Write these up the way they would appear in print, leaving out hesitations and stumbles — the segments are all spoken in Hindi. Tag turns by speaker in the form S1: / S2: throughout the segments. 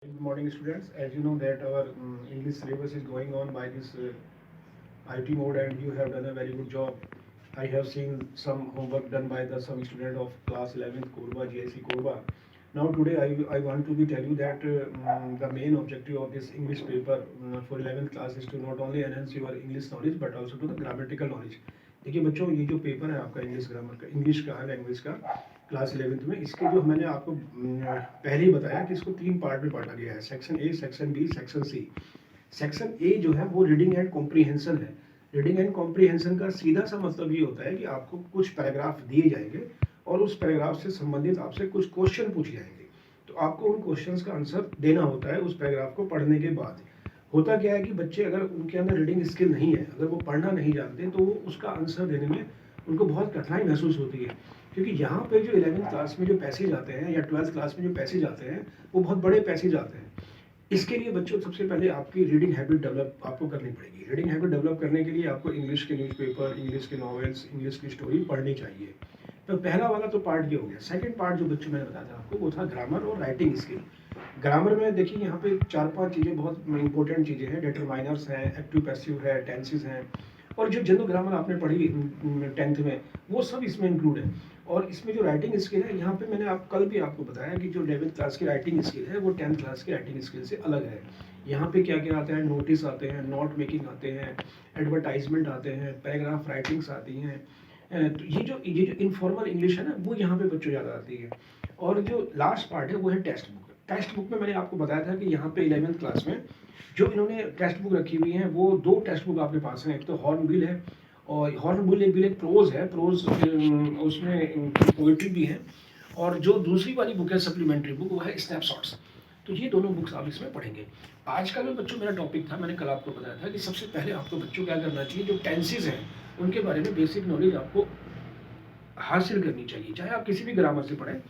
S1: Good morning, students. As you know that our English syllabus is going on by this IT mode, and you have done a very good job. I have seen some homework done by the some student of class 11th Korba, GIC Korba. Now today I want to be tell you that the main objective of this English paper for 11th class is to not only enhance your English knowledge but also to the grammatical knowledge. देखिए बच्चों, ये जो पेपर है आपका इंग्लिश ग्रामर का, इंग्लिश का लैंग्वेज का क्लास 11th में, इसके जो मैंने आपको पहले ही बताया कि इसको तीन पार्ट में बांटा गया है, section A, section B, section C. Section A जो है वो रीडिंग एंड कॉम्प्रीहेंशन है। रीडिंग एंड कॉम्प्रीहेंशन का सीधा सा मतलब ये होता है कि आपको कुछ पैराग्राफ दिए जाएंगे और उस पैराग्राफ से संबंधित आपसे कुछ क्वेश्चन पूछे जाएंगे, तो आपको उन क्वेश्चंस का आंसर देना होता है उस पैराग्राफ को पढ़ने के बाद। होता क्या है कि बच्चे अगर उनके अंदर रीडिंग स्किल नहीं है, अगर वो पढ़ना नहीं जानते, तो वो उसका आंसर देने में उनको बहुत कठिनाई महसूस होती है, क्योंकि यहाँ पे जो 11th क्लास में जो पैसेज आते हैं या 12th क्लास में जो पैसेज आते हैं वो बहुत बड़े पैसेज आते हैं। इसके लिए बच्चों सबसे पहले आपकी रीडिंग हैबिट डेवलप आपको करनी पड़ेगी। रीडिंग हैबिट डेवलप करने के लिए आपको इंग्लिश के न्यूज़पेपर, इंग्लिश के नॉवेल्स, इंग्लिश की स्टोरी पढ़नी चाहिए। तो पहला वाला तो पार्ट ये हो गया। सेकंड पार्ट जो बच्चों मैंने बताया था आपको, वो था ग्रामर और राइटिंग स्किल। ग्रामर में देखिए यहाँ पे चार पांच चीज़ें बहुत इंपॉर्टेंट चीज़ें हैं। डिटरमाइनर्स हैं, एक्टिव पैसिव है, टेंसेस हैं, और जो जनरल ग्रामर आपने पढ़ी 10th में, वो सब इसमें इंक्लूड है। और इसमें जो राइटिंग स्किल है, यहाँ पे मैंने कल भी आपको बताया कि जो 11th क्लास की राइटिंग स्किल है वो 10th क्लास की राइटिंग स्किल से अलग है। यहाँ पे क्या क्या आता है, नोटिस आते हैं, नोट मेकिंग आते हैं, एडवर्टाइजमेंट आते हैं, पैराग्राफ राइटिंग्स आती हैं। तो ये जो इनफॉर्मल इंग्लिश है ना, वो यहाँ पे बच्चों ज़्यादा आती है। और जो लास्ट पार्ट है वो है टेक्स्ट बुक। टेक्स्ट बुक में मैंने आपको बताया था कि यहाँ पे 11th क्लास में जो इन्होंने टेक्स्ट बुक रखी हुई है, वो दो टेक्स्ट बुक आपके पास हैं। एक तो हॉर्नबिल है, और हॉर्नबिल एक प्रोज है, प्रोज उसमें पोइट्री भी है। और जो दूसरी वाली बुक है सप्लीमेंट्री बुक, वो है स्नैपशॉट्स। तो ये दोनों बुक्स आप इसमें पढ़ेंगे। आज का जो बच्चों मेरा टॉपिक था, मैंने कल आपको बताया था कि सबसे पहले आपको बच्चों क्या करना चाहिए, जो टेंसेज हैं उनके बारे में बेसिक नॉलेज आपको हासिल करनी चाहिए, चाहे आप किसी भी ग्रामर से पढ़ें।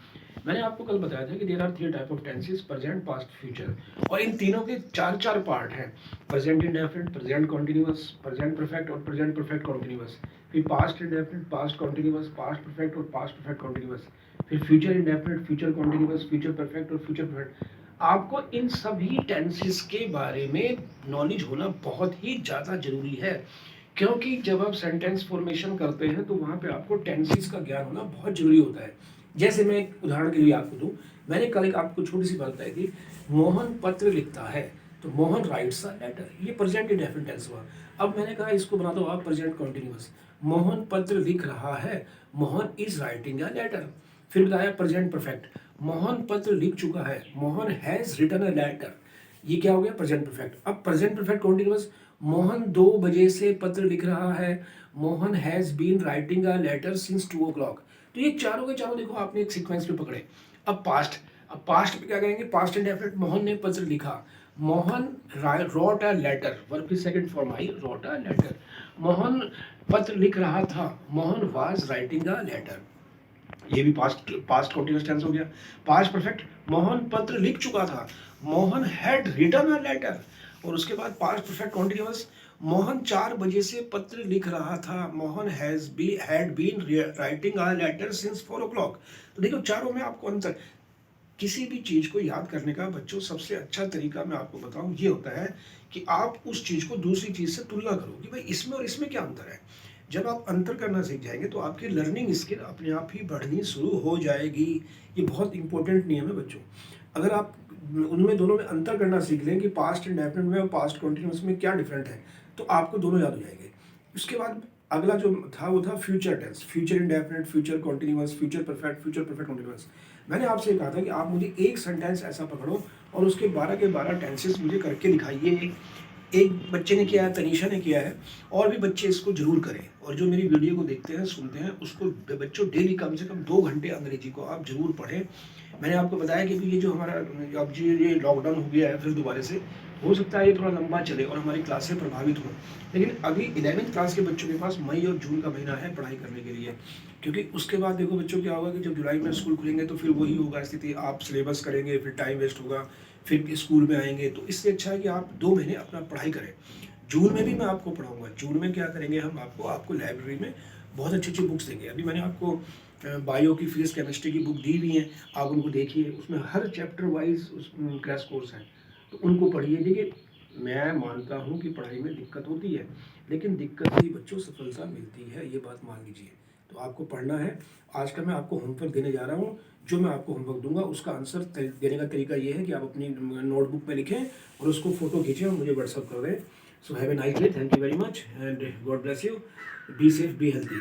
S1: मैंने आपको कल बताया था कि there are three type of tenses, present, past, future, और इन तीनों के चार चार पार्ट हैं। Present indefinite, present continuous, present perfect और प्रेजेंट परफेक्ट कॉन्टिन्यूअस। फिर past indefinite, past continuous, past perfect और पास्ट परफेक्ट कॉन्टिन्यूअस। फिर future indefinite, future continuous, future perfect और फ्यूचर परफेक्ट। आपको इन सभी टेंसेस के बारे में नॉलेज होना बहुत ही ज़्यादा जरूरी है, क्योंकि जब आप सेंटेंस फॉर्मेशन करते हैं तो वहाँ पे आपको टेंसेस का ज्ञान होना बहुत जरूरी होता है। जैसे मैं एक उदाहरण के लिए आपको दूं, मैंने कल एक आपको छोटी सी बात बताई थी, मोहन पत्र लिखता है, तो मोहन राइट्स अ लेटर, ये प्रेजेंट इंडेफिनिट टेंस हुआ। अब मैंने कहा इसको बना दो आप प्रेजेंट कॉन्टिन्यूअस, मोहन पत्र लिख रहा है, Mohan is writing a letter. फिर बताया प्रेजेंट परफेक्ट, मोहन पत्र लिख चुका है, Mohan has written a letter, ये क्या हो गया प्रेजेंट परफेक्ट। अब प्रेजेंट परफेक्ट कॉन्टिन्यूअस, मोहन 2 बजे से पत्र लिख रहा है, Mohan has been writing a letter since 2 o'clock। तो ये चारों के चारों देखो आपने एक सीक्वेंस में पकड़े। अब पास्ट में क्या करेंगे, पास्ट इंडेफिनिट, मोहन ने पत्र लिखा, Mohan wrote a letter, verb की second form I wrote a letter. Mohan पत्र लिख रहा था, Mohan was writing a letter, ये भी पास्ट पास्ट कंटीन्यूअस टेंस हो गया। पास्ट परफेक्ट, मोहन पत्र लिख चुका था, Mohan had written a letter. और उसके बाद पास्ट परफेक्ट कंटीन्यूअस, मोहन 4 बजे से पत्र लिख रहा था, Mohan had been writing a letter since 4 o'clock। तो देखो चारों में आपको अंतर। किसी भी चीज को याद करने का बच्चों सबसे अच्छा तरीका मैं आपको बताऊं ये होता है कि आप उस चीज को दूसरी चीज से तुलना करो कि भाई इसमें और इसमें क्या अंतर है। जब आप अंतर करना सीख जाएंगे तो आपकी लर्निंग स्किल अपने आप ही बढ़नी शुरू हो जाएगी। ये बहुत इंपॉर्टेंट नियम है बच्चों। अगर आप उनमें दोनों में अंतर करना सीख लें कि पास्ट इंडेफिनिट में और पास्ट कंटिन्यूअस में क्या डिफरेंट है, तो आपको दोनों याद हो जाएंगे। उसके बाद अगला जो था वो था future tense, future indefinite, future continuous, future perfect continuous. मैंने आपसे कहा था कि आप मुझे एक सेंटेंस ऐसा पकड़ो और उसके 12 के 12 टेंसेस मुझे करके दिखाइए। एक बच्चे ने किया है, तनीषा ने किया है, और भी बच्चे इसको जरूर करें। और जो मेरी वीडियो को देखते हैं, सुनते हैं, उसको बच्चों डेली कम से कम 2 घंटे अंग्रेजी को आप जरूर पढ़ें। मैंने आपको बताया कि ये जो हमारा अब जी ये लॉकडाउन हो गया है फिर दोबारा से, हो सकता है ये थोड़ा लंबा चले और हमारी क्लासें प्रभावित हों, लेकिन अभी 11th क्लास के बच्चों के पास मई और जून का महीना है पढ़ाई करने के लिए। क्योंकि उसके बाद देखो बच्चों क्या होगा कि जब जुलाई में स्कूल खुलेंगे तो फिर वही होगा स्थिति, आप सिलेबस करेंगे, फिर टाइम वेस्ट होगा, फिर स्कूल में आएंगे। तो इससे अच्छा है कि आप 2 महीने अपना पढ़ाई करें। जून में भी मैं आपको पढ़ाऊंगा। जून में क्या करेंगे हम, आपको लाइब्रेरी में बहुत अच्छी अच्छी बुक्स देंगे। अभी मैंने आपको बायो की, फिजिक्स, केमिस्ट्री की बुक दी हुई हैं, आप उनको देखिए, उसमें हर चैप्टर वाइज उस क्रैश कोर्स हैं, तो उनको पढ़िए। देखिए, मैं मानता हूँ कि पढ़ाई में दिक्कत होती है, लेकिन दिक्कत से ही बच्चों को सफलता मिलती है, ये बात मान लीजिए। तो आपको पढ़ना है। आज का मैं आपको होमवर्क देने जा रहा हूँ। जो मैं आपको होमवर्क दूंगा उसका आंसर देने का तरीका ये है कि आप अपनी नोटबुक में लिखें और उसको फोटो खींचें और मुझे व्हाट्सअप कर दें। So have a nice day, thank you very much and God bless you, be safe, be healthy.